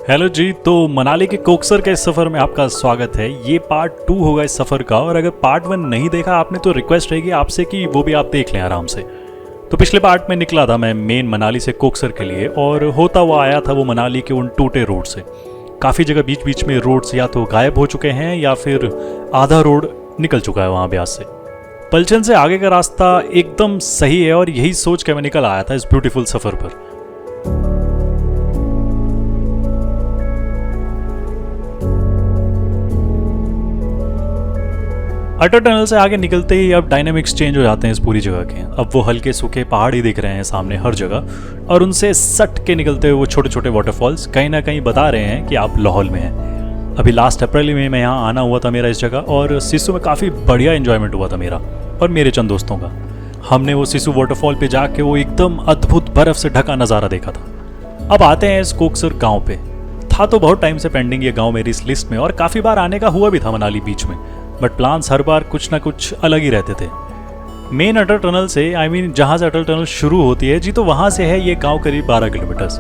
Hello जी। तो मनाली के कोकसर के इस सफ़र में आपका स्वागत है। ये पार्ट 2 होगा इस सफ़र का, और अगर पार्ट 1 नहीं देखा आपने तो रिक्वेस्ट रहेगी आपसे कि वो भी आप देख लें आराम से। तो पिछले पार्ट में निकला था मैं मेन मनाली से कोकसर के लिए, और होता हुआ आया था वो मनाली के उन टूटे रोड से। काफ़ी जगह बीच बीच में रोड्स या तो गायब हो चुके हैं या फिर आधा रोड निकल चुका है वहाँ ब्यास से। पलचन से आगे का रास्ता एकदम सही है, और यही सोच के मैं निकल आया था इस ब्यूटीफुल सफ़र पर। अटल टनल से आगे निकलते ही अब डायनामिक्स चेंज हो जाते हैं इस पूरी जगह के। अब वो हल्के सूखे पहाड़ ही दिख रहे हैं सामने हर जगह, और उनसे सट के निकलते हुए वो छोटे छोटे वाटरफॉल्स कहीं ना कहीं बता रहे हैं कि आप लाहौल में हैं। अभी लास्ट अप्रैल में मैं यहाँ आना हुआ था मेरा इस जगह, और सिसु में काफ़ी बढ़िया इन्जॉयमेंट हुआ था मेरा और मेरे चंद दोस्तों का। हमने वो सिसु वाटरफॉल पे जाके वो एकदम अद्भुत बर्फ़ से ढका नज़ारा देखा था। अब आते हैं इस कोकसर गाँव पे। था तो बहुत टाइम से पेंडिंग ये गाँव मेरी इस लिस्ट में, और काफ़ी बार आने का हुआ भी था मनाली बीच में, बट प्लान्स हर बार कुछ ना कुछ अलग ही रहते थे। मेन अटल टनल से जहाँ से अटल टनल शुरू होती है जी, तो वहाँ से है ये गांव करीब 12 किलोमीटर्स।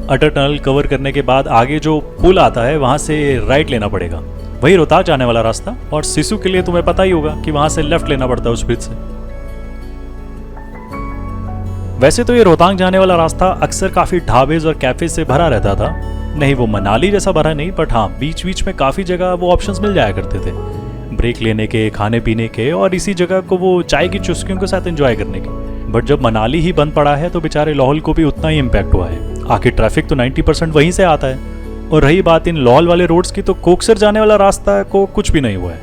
अटल टनल कवर करने के बाद आगे जो पुल आता है वहाँ से राइट लेना पड़ेगा, वही रोहतांग जाने वाला रास्ता। और सिसु के लिए तुम्हें पता ही होगा कि वहाँ से लेफ्ट लेना पड़ता है उस ब्रिज से। वैसे तो ये रोहतांग जाने वाला रास्ता अक्सर काफ़ी ढाबेज और कैफे से भरा रहता था। नहीं, वो मनाली जैसा भरा नहीं, बट हाँ बीच बीच में काफ़ी जगह वो ऑप्शंस मिल जाया करते थे ब्रेक लेने के, खाने पीने के, और इसी जगह को वो चाय की चुस्कियों के साथ एंजॉय करने के। बट जब मनाली ही बंद पड़ा है तो बेचारे लाहौल को भी उतना ही इम्पैक्ट हुआ है। आखिर ट्रैफिक तो 90% वहीं से आता है। और रही बात इन लाहौल वाले रोड्स की, तो कोकसर जाने वाला रास्ता को कुछ भी नहीं हुआ है।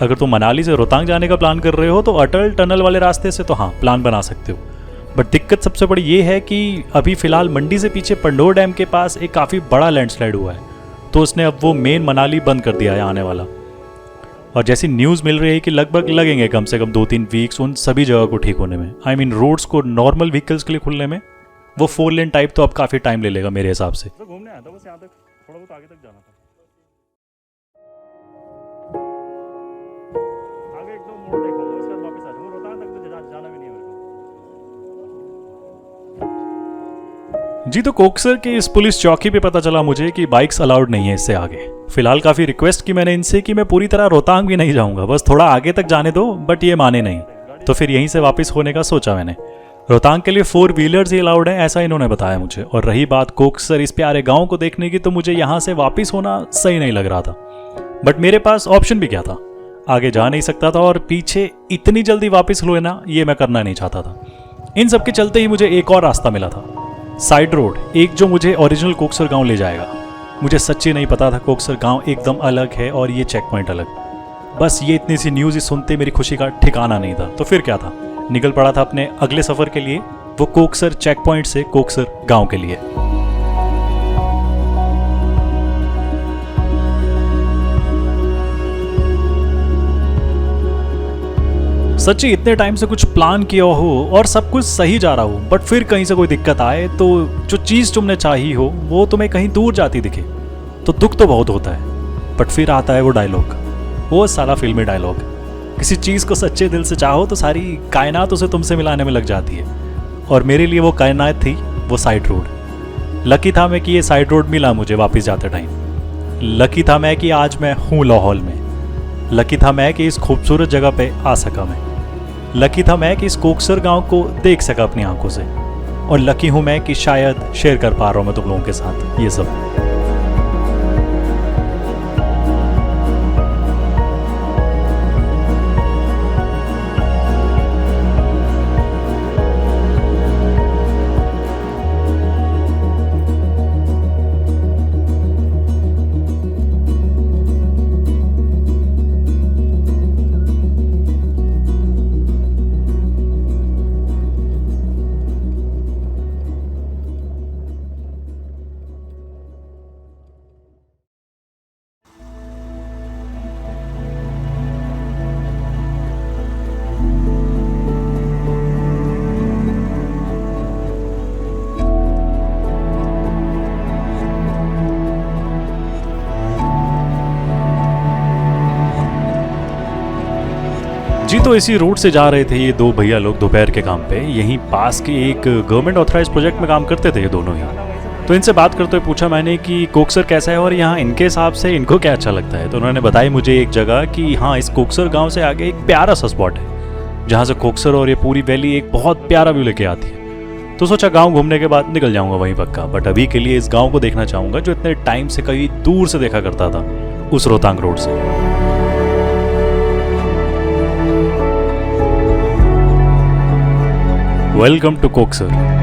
अगर तुम मनाली से रोहतांग जाने का प्लान कर रहे हो तो अटल टनल वाले रास्ते से तो हाँ प्लान बना सकते हो। बट दिक्कत सबसे बड़ी ये है कि अभी फिलहाल मंडी से पीछे पंडोर डैम के पास एक काफ़ी बड़ा लैंडस्लाइड हुआ है, तो उसने अब वो मेन मनाली बंद कर दिया है आने वाला। और जैसी न्यूज़ मिल रही है कि लगभग लगेंगे कम से कम 2-3 वीक्स उन सभी जगह को ठीक होने में। रोड्स को नॉर्मल व्हीकल्स के लिए खुलने में। वो 4 लेन टाइप तो अब काफ़ी टाइम ले लेगा मेरे हिसाब से। तो घूमने आया था बस यहाँ तक, थोड़ा बहुत आगे तक जाना था। आगे एक दो मोड़ देखूंगा, उसके बाद वापस आ जाऊंगा। रोहतांग तक तो जाना भी नहीं है मेरे को। जी, तो कोकसर की इस पुलिस चौकी पे पता चला मुझे कि बाइक्स अलाउड नहीं है इससे आगे। फिलहाल काफ़ी रिक्वेस्ट की मैंने इनसे कि मैं पूरी तरह रोहतांग भी नहीं जाऊंगा, बस थोड़ा आगे तक जाने दो, बट ये माने नहीं। तो फिर यहीं से वापस होने का सोचा मैंने। रोहतांग के लिए 4 व्हीलर्स ही अलाउड है, ऐसा इन्होंने बताया मुझे। और रही बात कोकसर इस प्यारे गाँव को देखने की, तो मुझे यहाँ से वापस होना सही नहीं लग रहा था। बट मेरे पास ऑप्शन भी क्या था, आगे जा नहीं सकता था, और पीछे इतनी जल्दी वापस लो ना, ये मैं करना नहीं चाहता था। इन सब के चलते ही मुझे एक और रास्ता मिला था, साइड रोड, एक जो मुझे ओरिजिनल कोकसर गांव ले जाएगा। मुझे सच्ची नहीं पता था कोकसर गांव एकदम अलग है और ये चेक पॉइंट अलग। बस ये इतनी सी न्यूज़ ही सुनते मेरी खुशी का ठिकाना नहीं था। तो फिर क्या था, निकल पड़ा था अपने अगले सफ़र के लिए, वो कोकसर चेक पॉइंट से कोकसर गांव के लिए। सच्ची इतने टाइम से कुछ प्लान किया हो और सब कुछ सही जा रहा हो, बट फिर कहीं से कोई दिक्कत आए तो जो चीज़ तुमने चाही हो वो तुम्हें कहीं दूर जाती दिखे, तो दुख तो बहुत होता है। बट फिर आता है वो डायलॉग, वो सारा फिल्मी डायलॉग। किसी चीज़ को सच्चे दिल से चाहो तो सारी कायनात उसे तुमसे मिलाने में लग जाती है। और मेरे लिए वो कायनात थी वो साइड रोड। लकी था मैं कि ये साइड रोड मिला मुझे वापस जाते टाइम। लकी था मैं कि आज मैं हूँ लाहौल में। लकी था मैं कि इस खूबसूरत जगह पे आ सका मैं। लकी था मैं कि इस कोकसर गांव को देख सका अपनी आंखों से। और लकी हूं मैं कि शायद शेयर कर पा रहा हूं मैं तुम लोगों के साथ ये सब। तो इसी रूट से जा रहे थे ये दो भैया लोग दोपहर के काम पे। यहीं पास के एक गवर्नमेंट ऑथराइज प्रोजेक्ट में काम करते थे ये दोनों ही। तो इनसे बात करते हुए पूछा मैंने कि कोकसर कैसा है और यहाँ इनके हिसाब से इनको क्या अच्छा लगता है। तो उन्होंने बताई मुझे एक जगह कि हाँ, इस कोकसर गाँव से आगे एक प्यारा सा स्पॉट है जहाँ से कोकसर और ये पूरी वैली एक बहुत प्यारा व्यू लेके आती है। तो सोचा गांव घूमने के बाद निकल जाऊंगा वहीं पक्का, बट अभी के लिए इस गांव को देखना चाहूंगा जो इतने टाइम से कहीं दूर से देखा करता था, उस रोहतांग रोड से। Welcome to Koksar.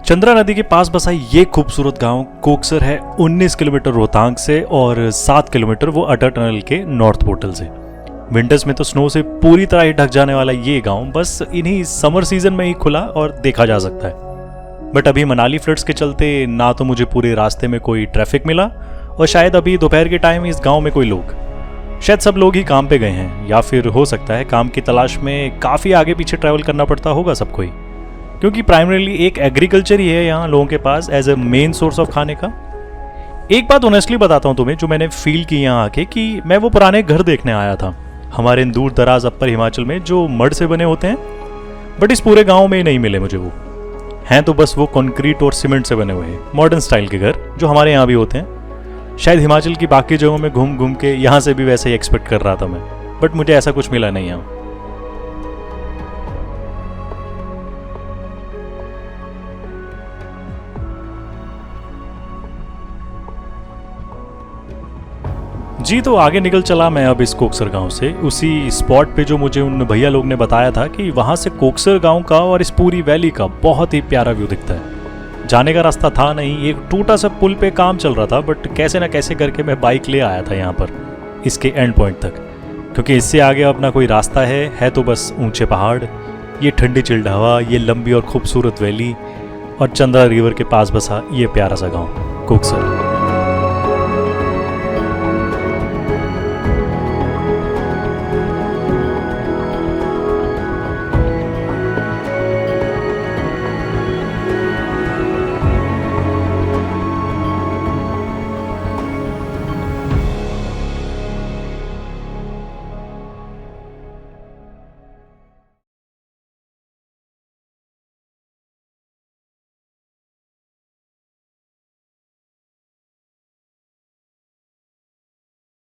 चंद्रा नदी के पास बसा ये खूबसूरत गांव कोकसर है 19 किलोमीटर रोहतांग से और 7 किलोमीटर वो अटल टनल के नॉर्थ पोर्टल से। विंटर्स में तो स्नो से पूरी तरह ही ढक जाने वाला ये गांव बस इन्हीं समर सीजन में ही खुला और देखा जा सकता है। बट अभी मनाली फ्लड्स के चलते ना तो मुझे पूरे रास्ते में कोई ट्रैफिक मिला और शायद अभी दोपहर के टाइम इस गाँव में कोई लोग, शायद सब लोग ही काम पे गए हैं या फिर हो सकता है काम की तलाश में काफ़ी आगे पीछे ट्रैवल करना पड़ता होगा सबको ही, क्योंकि प्राइमरीली एक एग्रीकल्चर ही है यहाँ लोगों के पास as a main source of खाने का। एक बात ऑनेस्टली बताता हूँ तुम्हें जो मैंने फील की यहाँ आके, कि मैं वो पुराने घर देखने आया था हमारे इन दूर दराज अपर हिमाचल में जो मड से बने होते हैं, बट इस पूरे गाँव में नहीं मिले मुझे। वो हैं तो बस वो कंक्रीट और सीमेंट से बने हुए हैं मॉडर्न स्टाइल के घर जो हमारे यहाँ भी होते हैं। शायद हिमाचल की बाकी जगहों में घूम घूम के यहाँ से भी वैसे ही एक्सपेक्ट कर रहा था मैं, बट मुझे ऐसा कुछ मिला नहीं यहाँ। जी तो आगे निकल चला मैं अब इस कोकसर गांव से, उसी स्पॉट पे जो मुझे उन भैया लोग ने बताया था कि वहां से कोकसर गांव का और इस पूरी वैली का बहुत ही प्यारा व्यू दिखता है। जाने का रास्ता था नहीं, एक टूटा सा पुल पे काम चल रहा था, बट कैसे ना कैसे करके मैं बाइक ले आया था यहाँ पर इसके एंड पॉइंट तक, क्योंकि इससे आगे अपना कोई रास्ता है तो बस ऊंचे पहाड़, ये ठंडी चिल्ड हवा, ये लंबी और खूबसूरत वैली और चंद्रा रिवर के पास बसा ये प्यारा सा गाँव कोकसर।